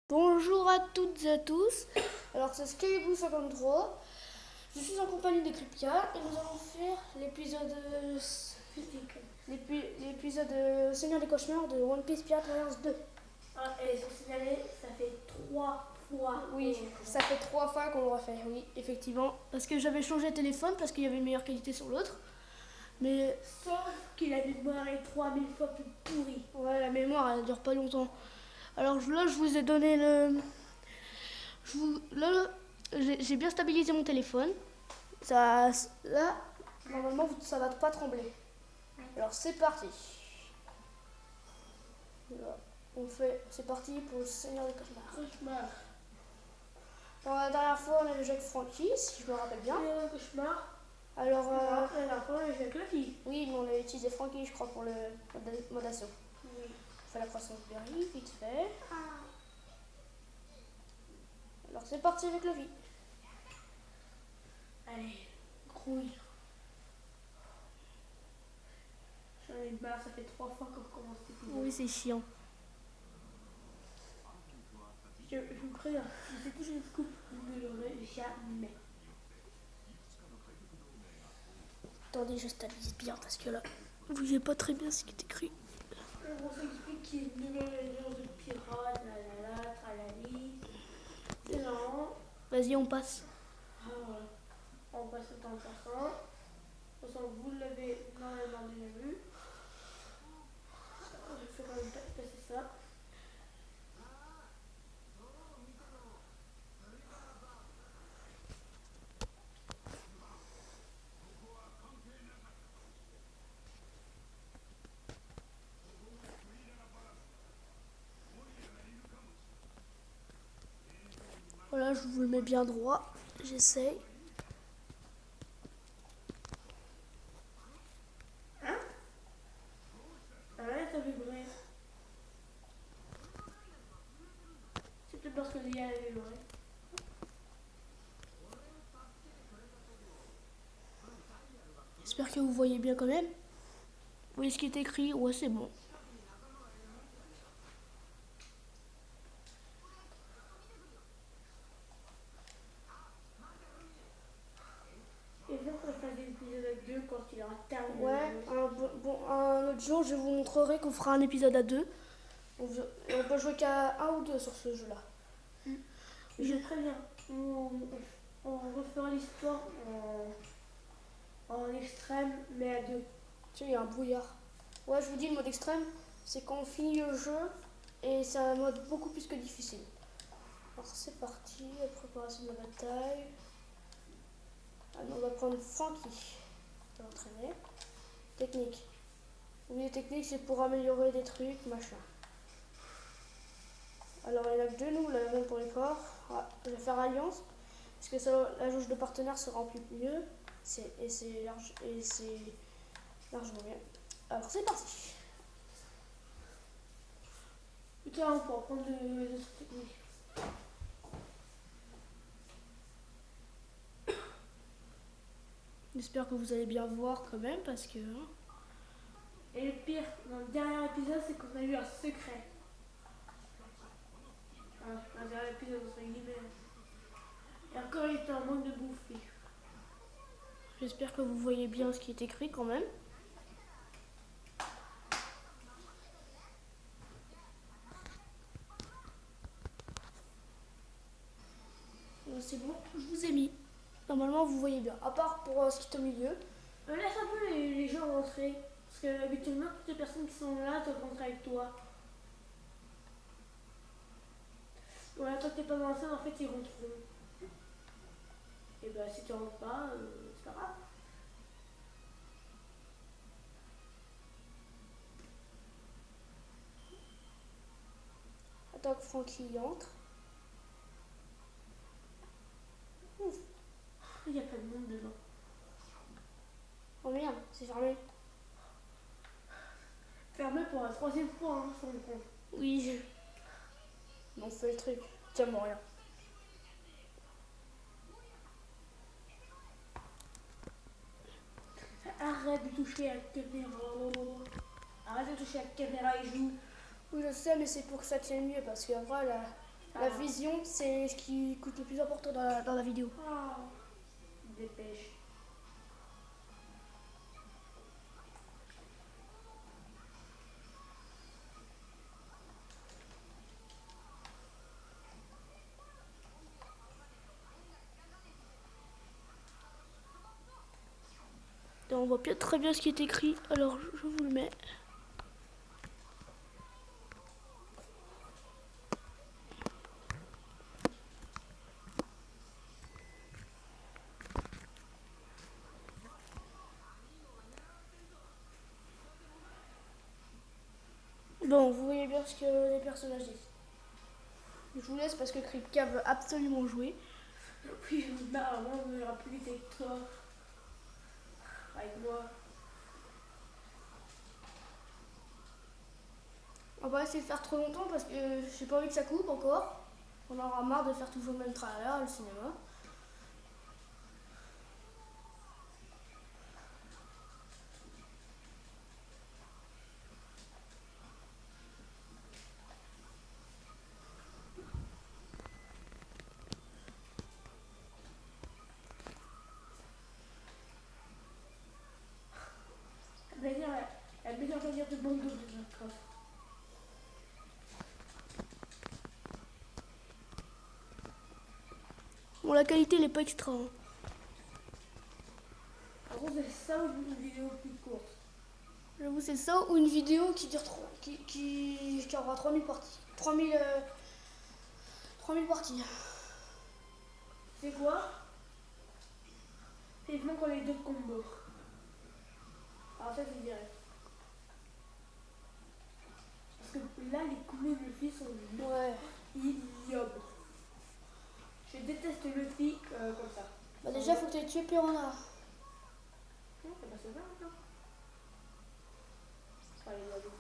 Bonjour à toutes et à tous, alors c'est Skyboo53, je suis en compagnie de Cryptia et nous allons faire l'épisode Seigneur des Cauchemars de One Piece Pirate Warriors 2. Ah, et pour signaler, ça fait 3 fois. Oui, ça fait 3 fois qu'on le refait, oui, effectivement, parce que j'avais changé de téléphone parce qu'il y avait une meilleure qualité sur l'autre, mais Sauf qu'il a une mémoire 3000 fois plus pourrie. ouais, la mémoire elle dure pas longtemps. Alors là je vous ai donné là, j'ai bien stabilisé mon téléphone. Ça, là, normalement, ça va pas trembler. Alors, c'est parti. Là, c'est parti pour le Seigneur des Cauchemars. Alors, la dernière fois, on avait joué avec Frankie, si je me rappelle bien. Cauchemar. Alors, La dernière fois, on avait joué avec la fille. oui, mais on avait utilisé Frankie, je crois, pour le mode assaut. Oui. On fait la croissance berry, vite fait. Alors, c'est parti avec Luffy. Allez, grouille. J'en ai marre, ça fait 3 fois qu'on recommence cet épisode. Oui, c'est chiant. Je vous préviens, si c'est toujours une coupe, vous ne l'aurez jamais. Attendez, je stabilise bien parce que là, vous voyez pas très bien ce qui est écrit. On s'explique qu'il y a une nouvelle alliance de pirates, lalala, tralali. C'est marrant. Vas-y, on passe. Ah, voilà. On passe au temps passant. De toute façon, vous l'avez normalement déjà vu. Je vais quand même passer ça. Voilà, je vous le mets bien droit. J'essaye. Hein? Arrête à vibrer. C'est peut-être parce que l'IA a vibré. J'espère que vous voyez bien quand même. Vous voyez ce qui est écrit? Ouais, c'est bon. Et bien qu'on fasse l'épisode 2 quand il aura terminé. Ouais, un autre jour, je vous montrerai qu'on fera un épisode à deux. On peut jouer qu'à un ou deux sur ce jeu-là. Je préviens, on refera l'histoire en extrême, mais à 2. Tiens, il y a un brouillard. Ouais, je vous dis, le mode extrême, c'est quand on finit le jeu et c'est un mode beaucoup plus que difficile. Alors c'est parti, la préparation de la bataille. Alors, on va prendre Frankie. On va l'entraîner. Technique. Oui, les techniques, c'est pour améliorer des trucs, machin. Alors, il y en a que deux, nous, la même pour les corps. Ah, je vais faire alliance, parce que ça, la jauge de partenaires se remplit mieux. Et c'est largement bien. Alors, c'est parti. Putain, on pourra prendre les autres techniques. J'espère que vous allez bien voir quand même, parce que... hein. Et le pire, dans le dernier épisode, c'est qu'on a eu un secret. Un dernier épisode, entre guillemets. Et encore, il était en manque de bouffe, lui. J'espère que vous voyez bien ce qui est écrit quand même. C'est bon, je vous ai mis. Normalement, vous voyez bien. À part pour ce qui est au milieu. Laisse un peu les gens rentrer. Parce que habituellement, toutes les personnes qui sont là doivent rentrer avec toi. Voilà, toi t'es pas dans la scène, en fait, ils rentreront. Et bah, si tu rentres pas, c'est pas grave. Attends que Francky entre. Ouf. Il n'y a pas de monde dedans. Oh merde, c'est fermé. Fermé pour la 3e fois, hein, sans le compte. Oui. On fait le truc. Tiens, bon, rien. Arrête de toucher à la caméra. Arrête de toucher à la caméra et joue. Oui, je sais, mais c'est pour que ça tienne mieux, parce qu'après, La vision, c'est ce qui coûte le plus important dans la vidéo. Ah, dépêche. Et on voit très bien ce qui est écrit, alors je vous le mets. Bon, vous voyez bien ce que les personnages disent. Je vous laisse parce que Kripka veut absolument jouer. Puis je me barre, moi on ira plus vite avec toi. Avec moi. On va essayer de faire trop longtemps parce que j'ai pas envie que ça coupe encore. On aura marre de faire toujours le même trailer, le cinéma. Elle veut dire choisir de bandeau de Minecraft. Bon, la qualité n'est pas extra. Hein. En gros, c'est ça ou une vidéo plus courte? J'avoue, c'est ça ou une vidéo qui dure qui aura 3000 parties. 3000 parties. C'est quoi? C'est vraiment quand les deux combos. Alors ça c'est direct. Parce que là les combos de Luffy sont ignobles. Je déteste Luffy comme ça. Bah déjà faut que tu aies tué Piranha. Non, c'est pas ça maintenant. Allez, allez.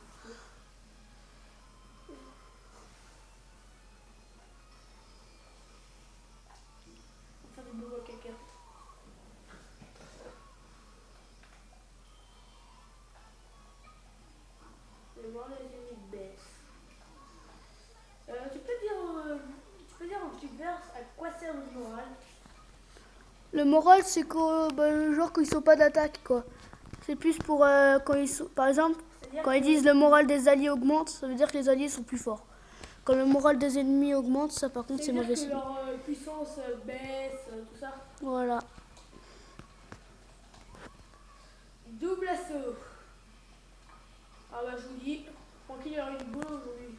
On va faire du boulot à quelqu'un. Le moral des ennemis baisse. Tu peux dire en petit verse à quoi sert le moral? Le moral c'est que genre qu'ils sont pas d'attaque quoi. C'est plus pour quand ils sont, par exemple, quand ils disent le moral des alliés augmente, ça veut dire que les alliés sont plus forts. Quand le moral des ennemis augmente, ça par contre c'est mauvais signe. Que leur puissance baisse, tout ça. Voilà. Double assaut. Ah bah je vous dis, tranquille, il y aura une boule aujourd'hui.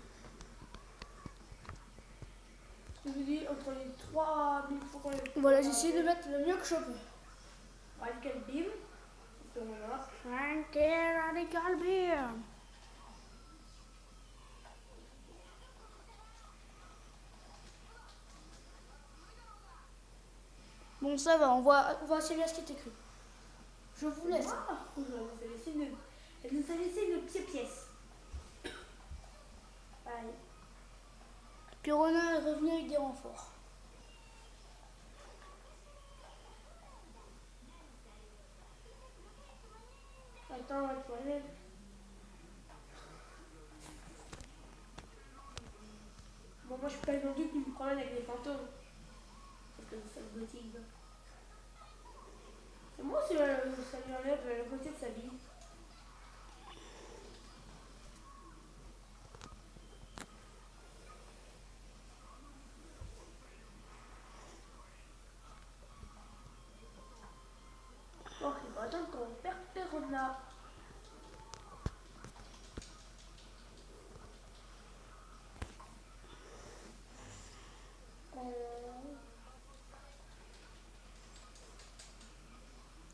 Je vous dis, entre les 3000 fois qu'on les... Voilà, j'essaie de mettre le mieux que je peux. Radical Beam. Voilà. Radical Beam. Bon, ça va, on voit assez bien ce qui est écrit. Je vous laisse. Elle nous a laissé une petite pièce. Allez. Piranha est revenu avec des renforts. Attends, tu vois, bon, moi je suis pas non plus me promène avec les fantômes. Parce que ça me motive. C'est moi si ça lui enlève le côté de sa vie. Bon, il va attendre qu'on perd Perona.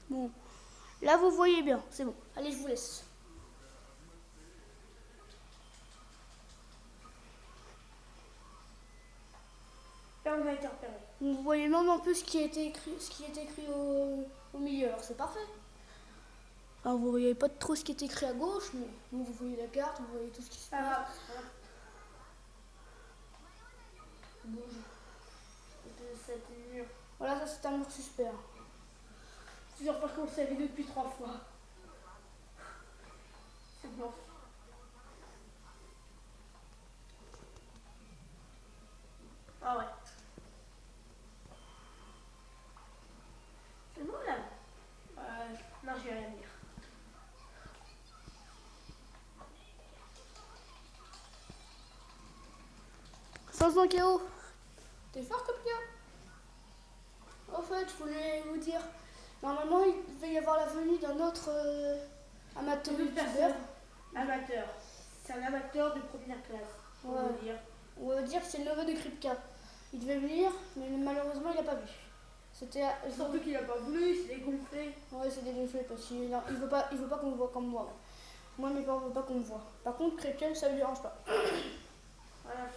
Bon, là vous voyez bien, c'est bon. Allez, je vous laisse. On a été repéré. Vous voyez même un peu ce qui est écrit au milieu, alors c'est parfait. Alors vous voyez pas trop ce qui est écrit à gauche, mais bon, vous voyez la carte, vous voyez tout ce qui se passe. Bouge. Cette mur. Voilà, ça c'est un mur suspect. C'est genre par contre c'est la vidéo depuis 3 fois. C'est bon. Chance dans KO. T'es fort comme bien. En fait, je voulais vous dire, normalement, il devait y avoir la venue d'un autre amateur youtubeur. Amateur. C'est un amateur de première classe, on Ouais. va dire. On va dire que c'est le neveu de Kripka. Il devait venir, mais malheureusement, il n'a pas vu. C'était. Surtout qu'il a pas voulu, il s'est dégonflé. Ouais, c'est dégonflé parce qu'il il veut pas qu'on me voit comme moi. Moi, mes parents ne veulent pas qu'on me voit. Par contre, Kripka, ça lui dérange pas. Voilà.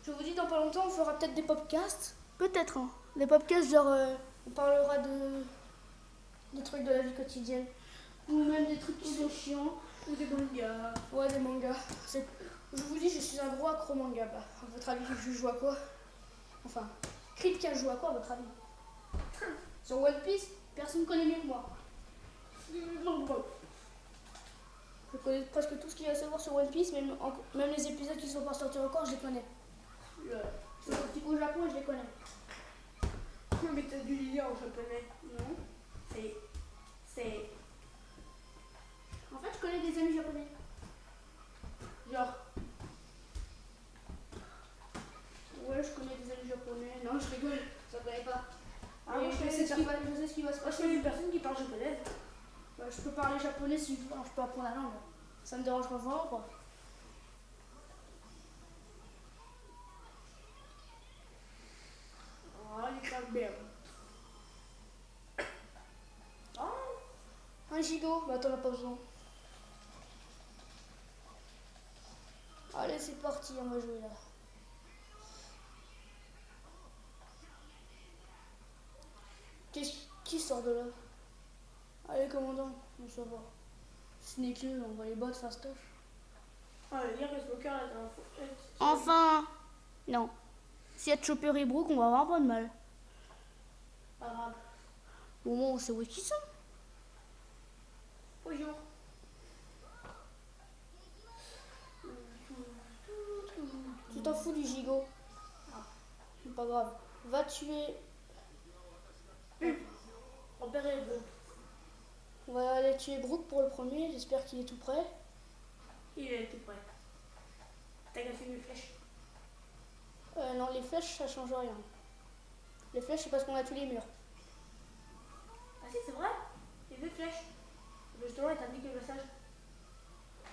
Je vous dis, dans pas longtemps, on fera peut-être des podcasts. Peut-être, hein. Des podcasts, genre, on parlera des trucs de la vie quotidienne. Ou même des trucs qui sont chiants. Ou des mangas. Ouais, des mangas. Je vous dis, je suis un gros accro manga. Bah, à votre avis, je joue à quoi? Enfin, Kripka joue à quoi, à votre avis? Sur One Piece, personne ne connaît mieux que moi. Je connais presque tout ce qu'il y a à savoir sur One Piece, même les épisodes qui sont pas sortis encore, je les connais. C'est sorti au Japon et je les connais. Mais t'as dû lire en japonais. Non. C'est. En fait, je connais des amis japonais. Genre. Ouais, je connais des amis japonais. Non, je rigole, je connais pas. Ah, moi, je sais ce qui va se Moi, je passer. connais une personne qui parle japonaise. Ouais, je peux parler japonais si je peux apprendre la langue. Ça me dérange pas vraiment, quoi. Ah, il parle bien. Un gigot, bah t'en as pas besoin. Allez, c'est parti, on va jouer là. Qui sort de là? Allez, commandant, on se va. Ce n'est que, on va les bots fastoche. Ah, le lire reste au cœur la dernière fois. Enfin, non. Si y a de Chopper et Brooke, on va avoir pas de mal. Pas grave. Au moment où on sait où est-ce qu'ils sont. Bonjour. Tu t'en fous du gigot? C'est pas grave. Va tuer. Repérez vous. On va aller tuer Brooke pour le premier. J'espère qu'il est tout prêt. Il est tout prêt. T'as cassé une flèche. Non, les flèches, ça change rien. Les flèches, c'est parce qu'on a tous les murs. Ah si, c'est vrai. Il y a deux flèches. Mais justement, il t'a indiqué le passage.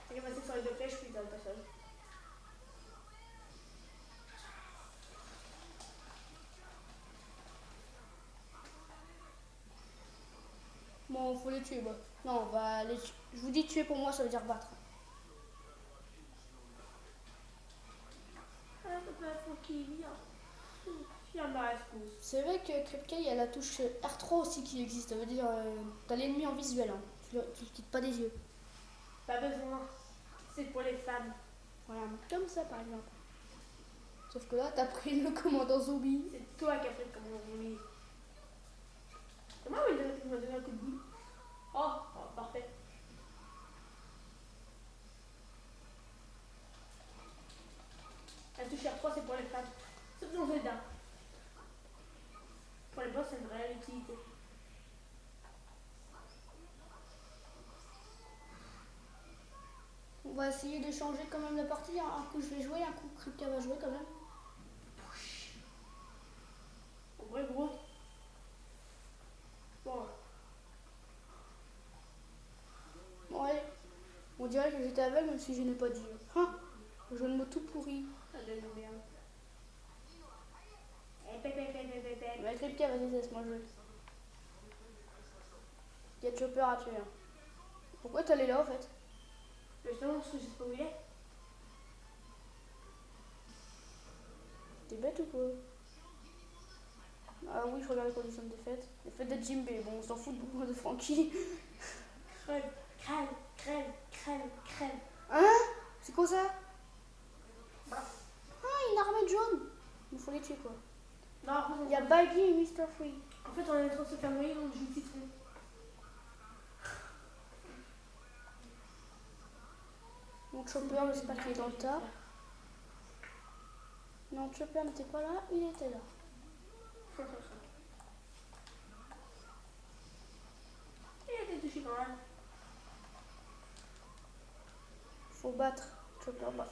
T'as qu'à passer sur les deux flèches, puis t'as le passage. Bon, faut les tuer, bah. Non, on va les tuer. Je vous dis tuer pour moi, ça veut dire battre. Ah, papa, faut qu'il vienne. Viens ma rescousse. C'est vrai que Kripke, il y a la touche R3 aussi qui existe. Ça veut dire t'as l'ennemi en visuel. Hein. Tu le quittes pas des yeux. Pas besoin. C'est pour les femmes. Voilà, comme ça par exemple. Sauf que là, t'as pris le commandant zombie. C'est toi qui as fait comme on dit. Comment il m'a donné un coup de boule? Oh, parfait. La touche R3, c'est pour les femmes. Sauf dans Zelda. Pour les boss, c'est une réelle utilité. On va essayer de changer quand même la partie. Un coup je vais jouer, un coup Kripke va jouer quand même. En vrai, gros. Bon. Bon allez, on dirait que j'étais aveugle même si je n'ai pas dit. Hein, le jeu de mots tout pourri. Ça donne bien. Mais Kripke, vas-y, laisse-moi jouer. Il y a Chopper à tuer. Hein. Pourquoi t'es allé là en fait? Justement, parce que je sais pas où il est. T'es bête ou quoi? Ah oui, je regarde les conditions de défaite. Défaite de Jimbe, bon, on s'en fout de Frankie. Crève, crève, crève, crève, crève. Hein? C'est quoi ça? Ah, une armée jaune. Il faut les tuer quoi. Non, après, Il y a Baggy et Mr. Free. en fait, on est en train de se faire noyer, donc je joue le citron. Donc Chopper, j'espère qu'il est dans le tas. Non, Chopper n'était pas là, il était là. Il a été touché quand même. Faut battre Chopper. Bah.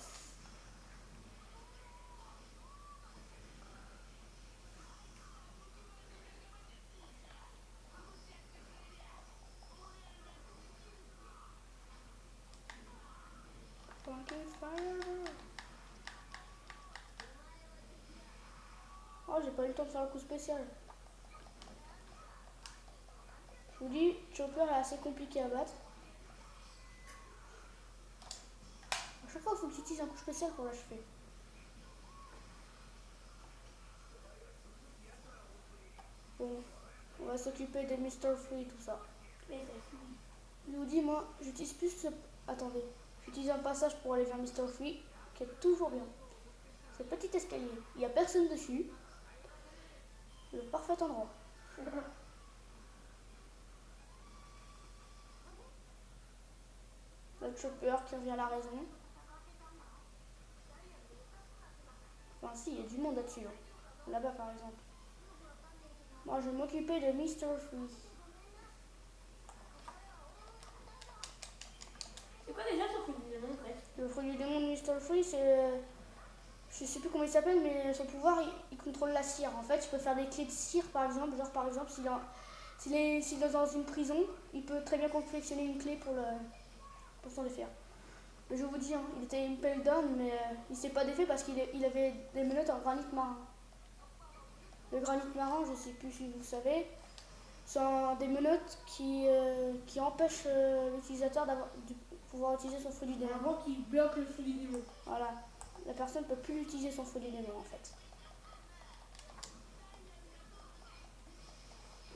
j'ai pas eu le temps de faire le coup spécial. Je vous dis, Chopper est assez compliqué à battre. À chaque fois, il faut que tu utilises un coup spécial pour l'achever. Bon, on va s'occuper des Mr. Free, tout ça. Mais c'est fini. Je vous dis, moi, j'utilise plus ce... Attendez. J'utilise un passage pour aller vers Mr. Free, qui est toujours bien. Ce petit escalier, il n'y a personne dessus. Le parfait endroit. Le Chopper qui revient à la raison. Enfin, si, il y a du monde là-dessus. Hein. Là-bas, par exemple. Moi, je vais m'occuper de Mr. Free. C'est quoi déjà son fruit du démon, bref? Le fruit du démon de Mr. Free, c'est... Je sais plus comment il s'appelle, mais son pouvoir, il contrôle la cire. En fait, il peut faire des clés de cire, par exemple. Genre, par exemple, s'il est dans une prison, il peut très bien confectionner une clé pour s'en défaire. Mais je vous dis, hein, il était impel down, mais il s'est pas défait parce il avait des menottes en granit marin. Le granit marin, je sais plus si vous le savez, sont des menottes qui empêchent l'utilisateur de pouvoir utiliser son fruit du démon. Vraiment qui bloque le fruit du démon. Voilà. La personne ne peut plus utiliser son fruit du démon en fait.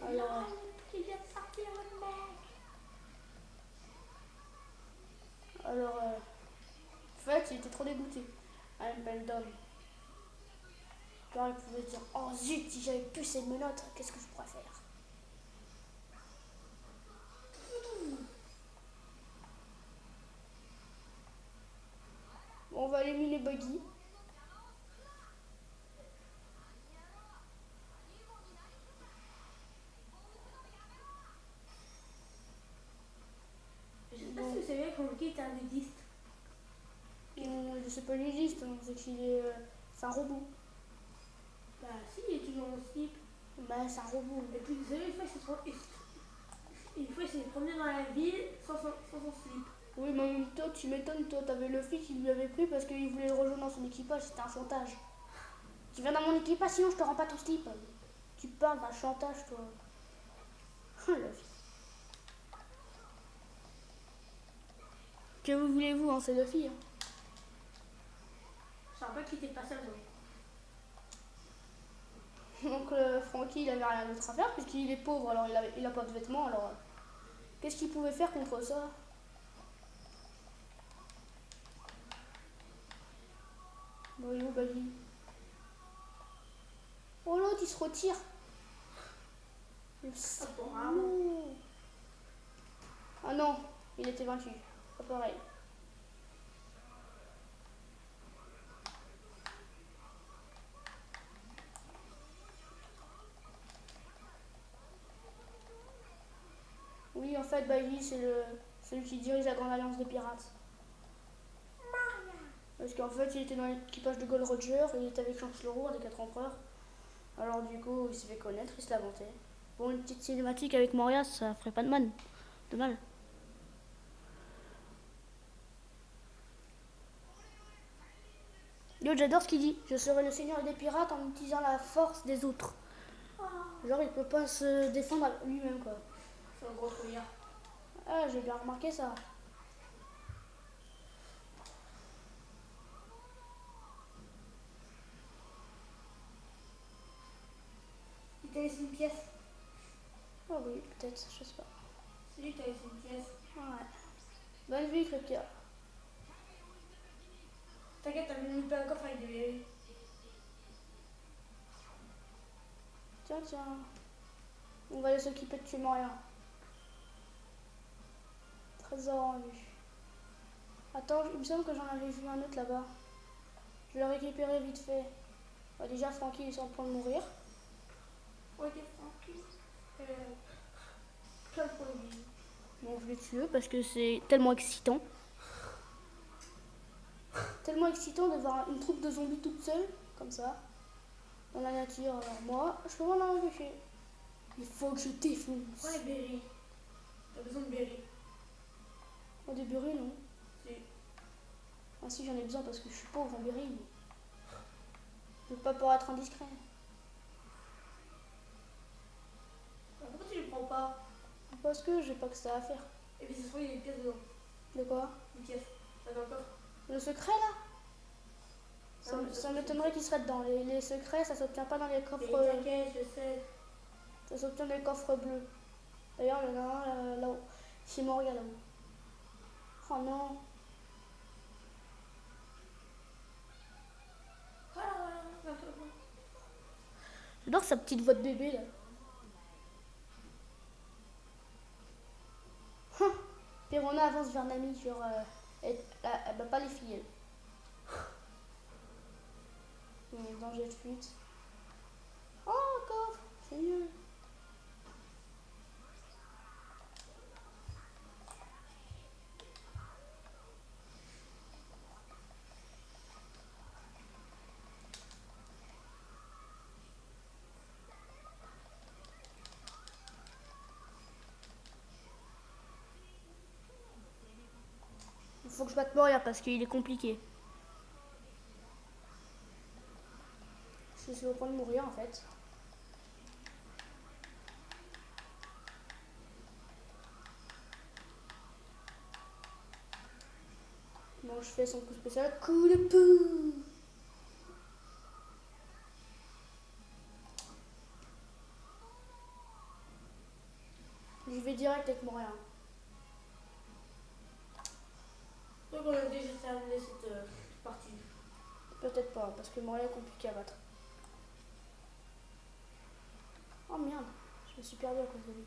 Alors, il vient de sortir le mec. En fait, il était trop dégoûté. Impel down. Genre, il pouvait se dire, oh zut, si j'avais plus ces menottes, qu'est-ce que je pourrais faire? Bon, on va éliminer Buggy. Je sais pas si vous savez que Monkey est un nudiste. Je sais pas nudiste, hein, c'est qu'il est. C'est un robot. Bah si, il est toujours en slip. Bah, c'est un robot. Et puis vous savez, une fois il s'est promené dans la ville sans son slip. Oui, mais en même temps, tu m'étonnes, toi, t'avais le flic qui lui avait pris parce qu'il voulait le rejoindre dans son équipage, c'était un chantage. Tu viens dans mon équipage, sinon je te rends pas ton slip. Tu parles d'un chantage, toi. Oh, la vie. Que vous voulez-vous, hein, c'est deux filles. Hein. C'est un peu qu'il était pas seul. Donc, Francky, il avait rien d'autre à faire puisqu'il est pauvre, alors il a pas de vêtements, alors. Qu'est-ce qu'il pouvait faire contre ça? Bon, il est où, Baggy? Oh, l'autre, il se retire. Le salaud. Ah non, il était vaincu. Pas pareil. Oui, en fait, Baggy, c'est celui qui dirige la Grande Alliance des Pirates. Parce qu'en fait, il était dans l'équipage de Gold Roger, il était avec Chancelleroux, des 4 empereurs. Alors du coup, il s'est fait connaître, il se l'a vanté. Bon, une petite cinématique avec Moria, ça ferait pas de mal. Yo, j'adore ce qu'il dit. Je serai le seigneur des pirates en utilisant la force des autres. Genre, il peut pas se défendre lui-même, quoi. C'est un gros trouillard. Ah, j'ai bien remarqué ça. Il t'a laissé une pièce. Ah oui, peut-être, je sais pas. C'est lui qui t'a laissé une pièce. Ouais. Bonne vie, Cryptia. T'inquiète, t'as mis plein de coffre avec des bébés. Tiens. On va aller s'occuper de tuer Moria. Trésor en vue. Attends, il me semble que j'en avais vu un autre là-bas. Je vais le récupérer vite fait. Bah, déjà, Francky il est sur le point de mourir. Ok, tranquille. Plein de produits. Bon, je vais tuer parce que c'est tellement excitant. Tellement excitant de voir une troupe de zombies toute seule, comme ça, dans la nature. Alors moi, je peux m'en empêcher. Il faut que je défonce. Prends les berries. T'as besoin de berries. Oh, des berries, non? Si. Ah si, j'en ai besoin parce que je suis pauvre en berries. Je veux pas paraître indiscret. pas? Parce que j'ai pas que ça à faire. Et puis ça se trouve, il y a une pièce dedans. De quoi? Une pièce. Ça dans le coffre. Le secret là? Ah oui, Ça m'étonnerait qu'il serait dedans. Les secrets, ça s'obtient pas dans les Mais coffres. t'inquiète, je sais. Ça s'obtient dans les coffres bleus. D'ailleurs, il y en a un là-haut. Chez Moria là-haut. Oh non. Voilà, voilà. J'adore sa petite voix de bébé là. Perona avance vers Nami, genre. Elle bat pas les filles, elle. Danger de fuite. Oh, coffre, c'est mieux. Il faut que je batte Moria parce qu'il est compliqué. Je suis au point de mourir en fait. Bon, je fais son coup spécial. Coup de pou. J'y vais direct avec Moria. Donc on a déjà terminé cette partie. Peut-être pas, parce que Moria est compliqué à battre. Oh merde, je me suis perdu à cause de lui.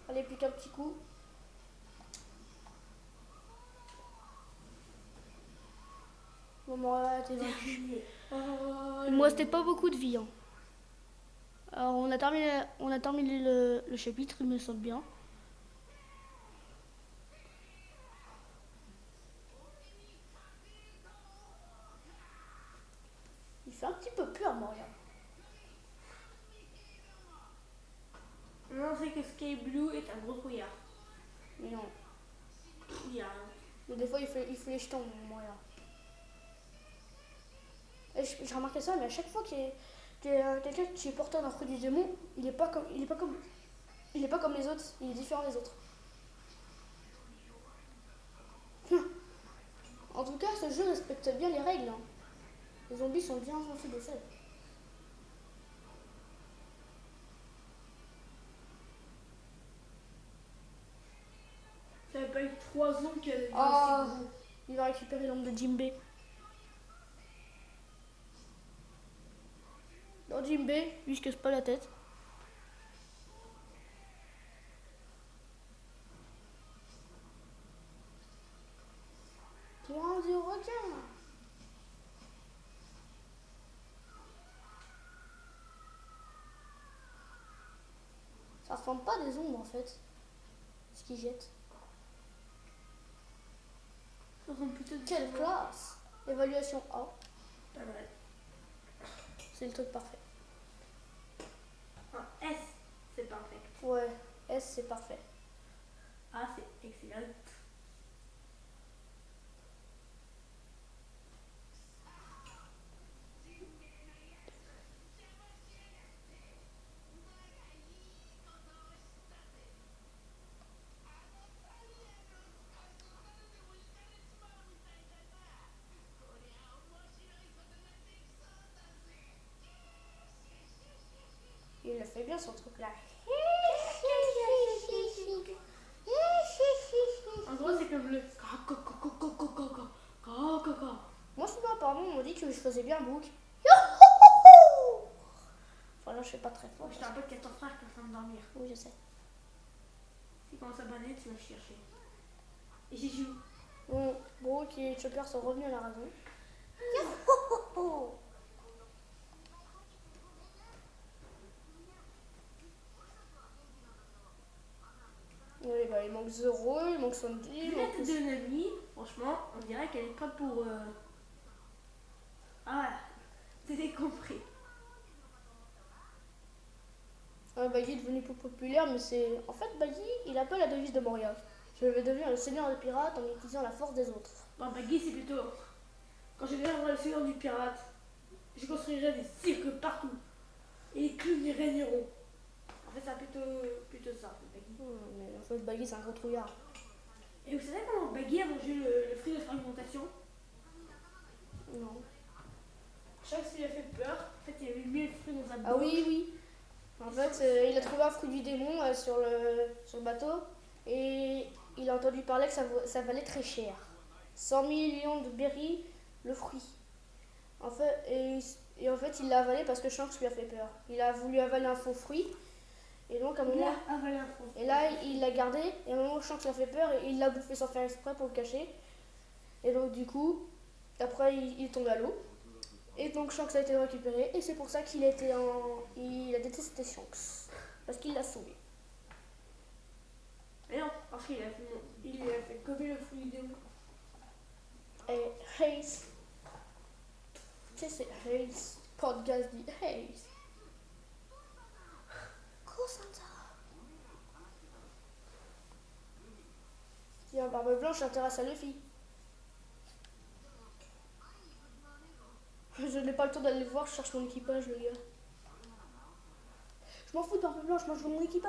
Allez, plus qu'un petit coup. Bon, Moria, t'es vaincu. Il me restait pas beaucoup de vie. Hein. Alors, on a terminé le chapitre, il me semble bien. Il fait un petit peu peur, Moria. Non, c'est que Sky Blue est un gros trouillard. Mais non. Il y a Mais des fois, il fait les jetons, Moria. Et j'ai remarqué ça, mais à chaque fois qu'il y a quelqu'un qui est porteur d'un fruit du démon, il est pas comme les autres, il est différent des autres. En tout cas, ce jeu respecte bien les règles. Hein. Les zombies sont bien gentils de fait. Ça fait pas eu 3 ans qu'il y avait Ah, il va récupérer l'ombre de Jimbe. Non, Jimbe, lui, je casse pas la tête. Toi, du requin. Ça ressemble pas à des ombres en fait, ce qu'ils jettent. Ça ressemble plutôt de Quelle classe! Évaluation A, Pas mal. c'est le truc parfait. Un S, c'est parfait. Ouais, S c'est parfait. A, c'est excellent. Il a fait bien son truc là. En gros, c'est comme le. Moi sinon apparemment on m'a dit que je faisais bien Book. Enfin là je fais pas très fort. Je te rappelle qu'il y a ton frère qui est en train de dormir. Oui je sais. S'il commence à banner, tu vas chercher. Et j'y joue. Bon, Brooke et Chopper sont revenus à la raison. Oui, bah il manque Zoro, il manque Sandy, il Vu la manque... tête de Nami, franchement, on dirait qu'elle est prête pour. Ah, t'as compris. Ouais, Baggy est devenu plus populaire, mais c'est... En fait, Baggy, il a pas la devise de Moria. Je vais devenir le seigneur des pirates en utilisant la force des autres. Bon, Baggy, c'est plutôt. Quand je deviendrai le seigneur du pirate, je construirai des cirques partout. Et les clowns y régneront. En fait, c'est plutôt ça, Baggy. Mais en fait, Baggy, c'est un gros trouillard. Et vous savez comment Baggy a mangé le fruit de fragmentation? Non. Chaque fois qu'il a fait peur, en fait, il avait mis le fruit dans sa bouche. Ah oui, oui. En fait, il a trouvé un fruit du démon sur le bateau et il a entendu parler que ça valait très cher. 100 millions de berries, le fruit. En fait, et en fait, il l'a avalé parce que Shanks lui a fait peur. Il a voulu avaler un faux fruit. Et donc, à un moment, et là, il l'a gardé. Et à un moment, Shanks l'a fait peur et il l'a bouffé sans faire exprès pour le cacher. Et donc, du coup, après, il tombe à l'eau. Et donc, Shanks a été récupéré. Et c'est pour ça qu'il a détesté Shanks. Parce qu'il l'a sauvé. Mais non, parce qu'il a fait gober le fruit du démon. Et Hayes. Tu sais, c'est Hayes. Podcast dit Hayes. Cassandra. Tiens, Barbe Blanche intéresse à Luffy. Je n'ai pas le temps d'aller le voir, je cherche mon équipage, le gars. Je m'en fous de Barbe Blanche, moi je veux mon équipage.